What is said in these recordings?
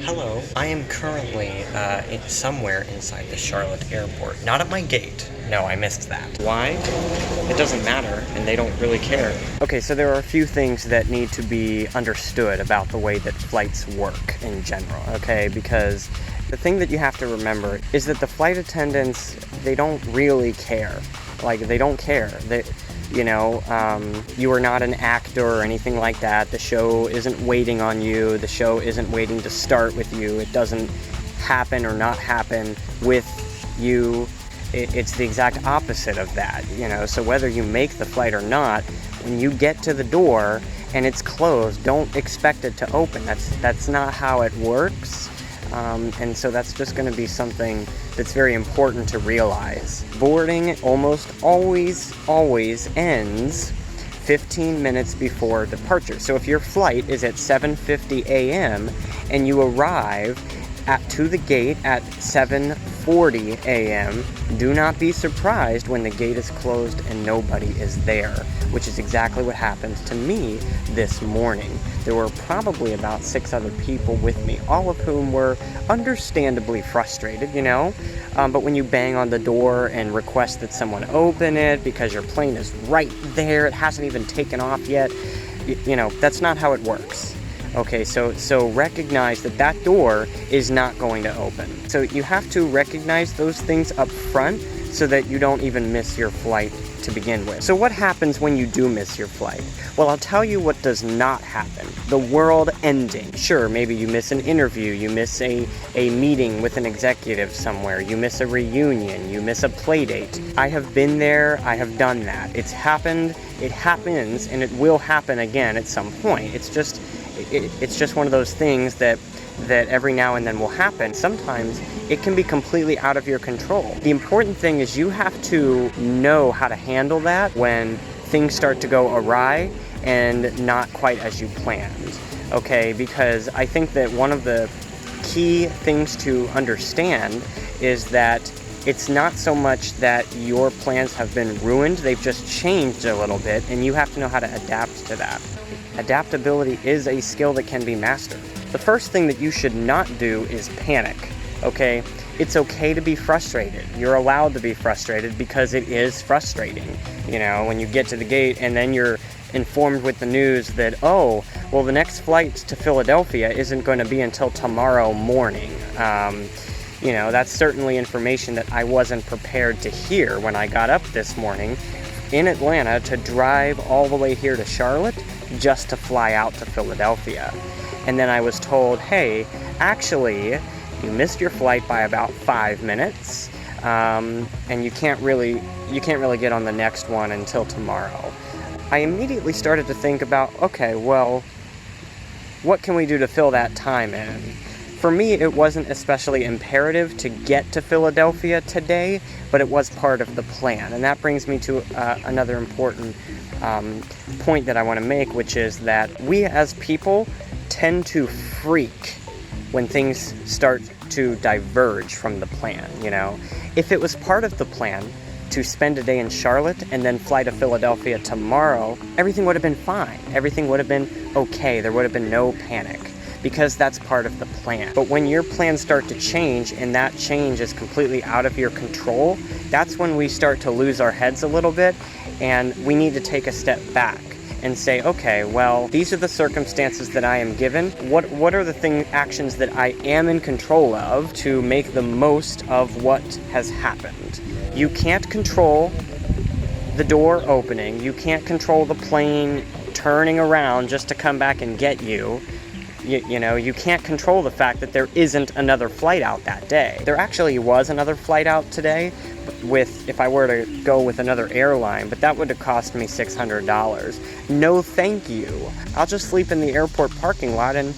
Hello, I am currently somewhere inside the Charlotte airport. Not at my gate. No, I missed that. Why? It doesn't matter, and they don't really care. Okay, so there are a few things that need to be understood about the way that flights work in general, okay? Because the thing that you have to remember is that the flight attendants, they don't really care. Like, they don't care. You are not an actor or anything like that. The show isn't waiting on you. The show isn't waiting to start with you. It doesn't happen or not happen with you. It's the exact opposite of that, So whether you make the flight or not, when you get to the door and it's closed, don't expect it to open. That's not how it works. And so that's just going to be something that's very important to realize. Boarding almost always ends 15 minutes before departure. So if your flight is at 7:50 a.m. and you arrive to the gate at 7:40 a.m., do not be surprised when the gate is closed and nobody is there, which is exactly what happened to me this morning. There were probably about 6 other people with me, all of whom were understandably frustrated, But when you bang on the door and request that someone open it because your plane is right there, it hasn't even taken off yet, that's not how it works. Okay, so recognize that door is not going to open. So you have to recognize those things up front so that you don't even miss your flight to begin with. So what happens when you do miss your flight? Well, I'll tell you what does not happen. The world ending. Sure, maybe you miss an interview, you miss a meeting with an executive somewhere, you miss a reunion, you miss a play date. I have been there, I have done that. It's happened, it happens, and it will happen again at some point. It's just one of those things that every now and then will happen. Sometimes it can be completely out of your control. The important thing is you have to know how to handle that when things start to go awry and not quite as you planned. Okay, because I think that one of the key things to understand is that it's not so much that your plans have been ruined, they've just changed a little bit, and you have to know how to adapt to that. Adaptability is a skill that can be mastered. The first thing that you should not do is panic, okay? It's okay to be frustrated. You're allowed to be frustrated because it is frustrating. When you get to the gate and then you're informed with the news that, the next flight to Philadelphia isn't going to be until tomorrow morning. That's certainly information that I wasn't prepared to hear when I got up this morning in Atlanta to drive all the way here to Charlotte just to fly out to Philadelphia. And then I was told, hey, actually, you missed your flight by about 5 minutes, and you can't really get on the next one until tomorrow. I immediately started to think about, okay, well, what can we do to fill that time in? For me, it wasn't especially imperative to get to Philadelphia today, but it was part of the plan. And that brings me to another important point that I want to make, which is that we as people tend to freak when things start to diverge from the plan, If it was part of the plan to spend a day in Charlotte and then fly to Philadelphia tomorrow, everything would have been fine. Everything would have been okay. There would have been no panic, because that's part of the plan. But when your plans start to change and that change is completely out of your control, that's when we start to lose our heads a little bit, and we need to take a step back and say, okay, well, these are the circumstances that I am given. What are the actions that I am in control of to make the most of what has happened? You can't control the door opening. You can't control the plane turning around just to come back and get you. You can't control the fact that there isn't another flight out that day. There actually was another flight out today if I were to go with another airline, but that would have cost me $600. No thank you. I'll just sleep in the airport parking lot and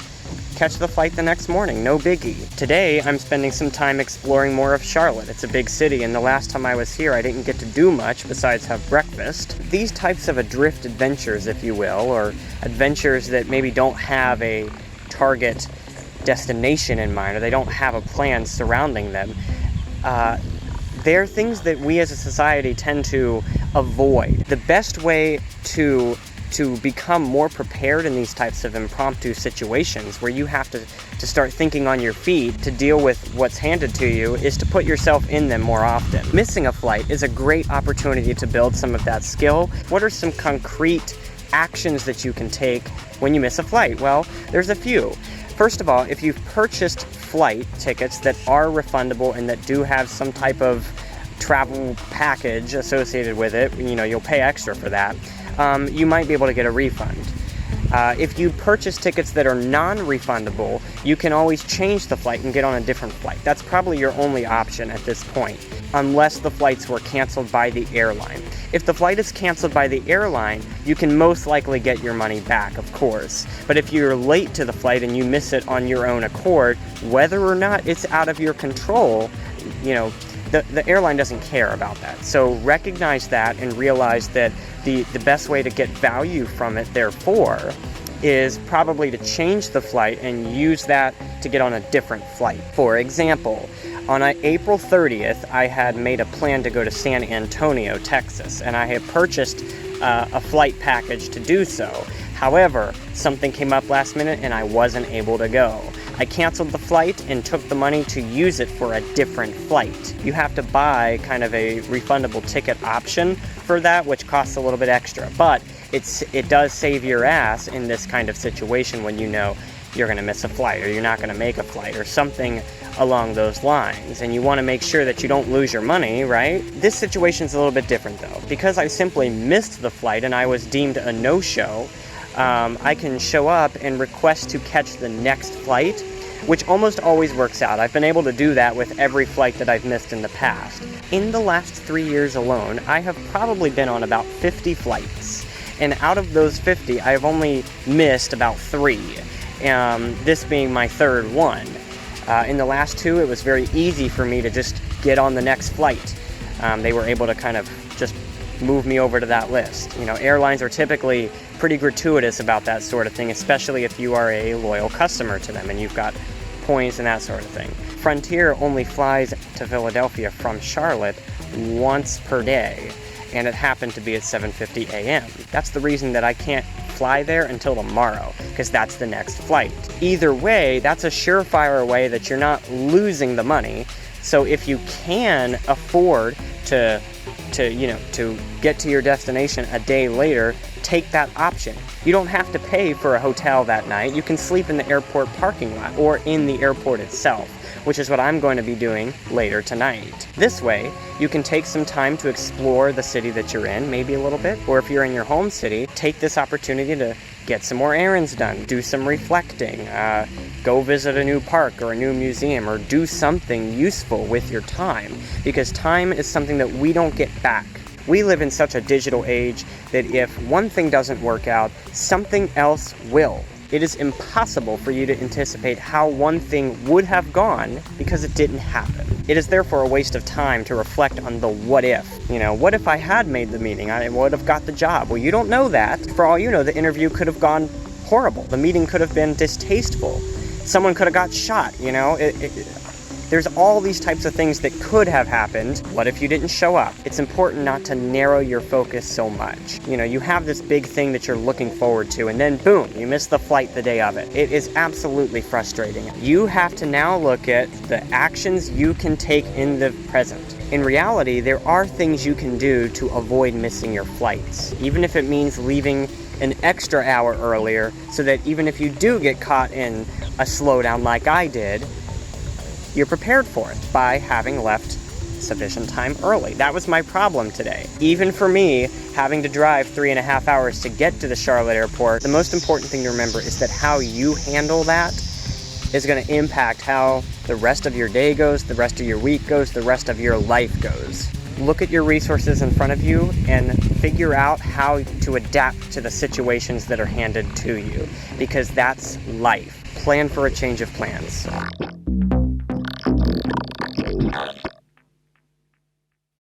catch the flight the next morning. No biggie. Today, I'm spending some time exploring more of Charlotte. It's a big city, and the last time I was here, I didn't get to do much besides have breakfast. These types of adrift adventures, if you will, or adventures that maybe don't have a target destination in mind, or they don't have a plan surrounding them, they're things that we as a society tend to avoid. The best way to to become more prepared in these types of impromptu situations where you have to start thinking on your feet to deal with what's handed to you is to put yourself in them more often. Missing a flight is a great opportunity to build some of that skill. What are some concrete actions that you can take when you miss a flight? Well, there's a few. First of all, if you've purchased flight tickets that are refundable and that do have some type of travel package associated with it, you'll pay extra for that, you might be able to get a refund. If you purchase tickets that are non-refundable, you can always change the flight and get on a different flight. That's probably your only option at this point, unless the flights were canceled by the airline. If the flight is canceled by the airline, you can most likely get your money back, of course. But if you're late to the flight and you miss it on your own accord, whether or not it's out of your control, the airline doesn't care about that. So recognize that and realize that the best way to get value from it, therefore, is probably to change the flight and use that to get on a different flight. For example, on April 30th, I had made a plan to go to San Antonio, Texas, and I had purchased a flight package to do so. However, something came up last minute and I wasn't able to go. I canceled the flight and took the money to use it for a different flight. You have to buy kind of a refundable ticket option for that, which costs a little bit extra, but it does save your ass in this kind of situation when you know you're going to miss a flight or you're not going to make a flight or something along those lines, and you want to make sure that you don't lose your money, right? This situation's a little bit different though. Because I simply missed the flight and I was deemed a no-show, I can show up and request to catch the next flight, which almost always works out. I've been able to do that with every flight that I've missed in the past. In the last 3 years alone, I have probably been on about 50 flights, and out of those 50, I have only missed about 3, this being my third one. In the last 2, it was very easy for me to just get on the next flight. They were able to kind of just move me over to that list. Airlines are typically pretty gratuitous about that sort of thing, especially if you are a loyal customer to them and you've got points and that sort of thing. Frontier only flies to Philadelphia from Charlotte once per day, and it happened to be at 7:50 a.m. That's the reason that I can't fly there until tomorrow, because that's the next flight. Either way, that's a surefire way that you're not losing the money. So if you can afford to get to your destination a day later, take that option. You don't have to pay for a hotel that night. You can sleep in the airport parking lot or in the airport itself, which is what I'm going to be doing later tonight. This way, you can take some time to explore the city that you're in, maybe a little bit, or if you're in your home city, take this opportunity to get some more errands done, do some reflecting, go visit a new park or a new museum, or do something useful with your time, because time is something that we don't get back. We live in such a digital age that if one thing doesn't work out, something else will. It is impossible for you to anticipate how one thing would have gone because it didn't happen. It is therefore a waste of time to reflect on the what if. What if I had made the meeting? I would have got the job. Well, you don't know that. For all you know, the interview could have gone horrible. The meeting could have been distasteful. Someone could have got shot, There's all these types of things that could have happened. What if you didn't show up? It's important not to narrow your focus so much. You have this big thing that you're looking forward to, and then boom, you miss the flight the day of it. It is absolutely frustrating. You have to now look at the actions you can take in the present. In reality, there are things you can do to avoid missing your flights, even if it means leaving an extra hour earlier, so that even if you do get caught in a slowdown like I did, you're prepared for it by having left sufficient time early. That was my problem today. Even for me, having to drive 3.5 hours to get to the Charlotte airport, the most important thing to remember is that how you handle that is going to impact how the rest of your day goes, the rest of your week goes, the rest of your life goes. Look at your resources in front of you and figure out how to adapt to the situations that are handed to you, because that's life. Plan for a change of plans.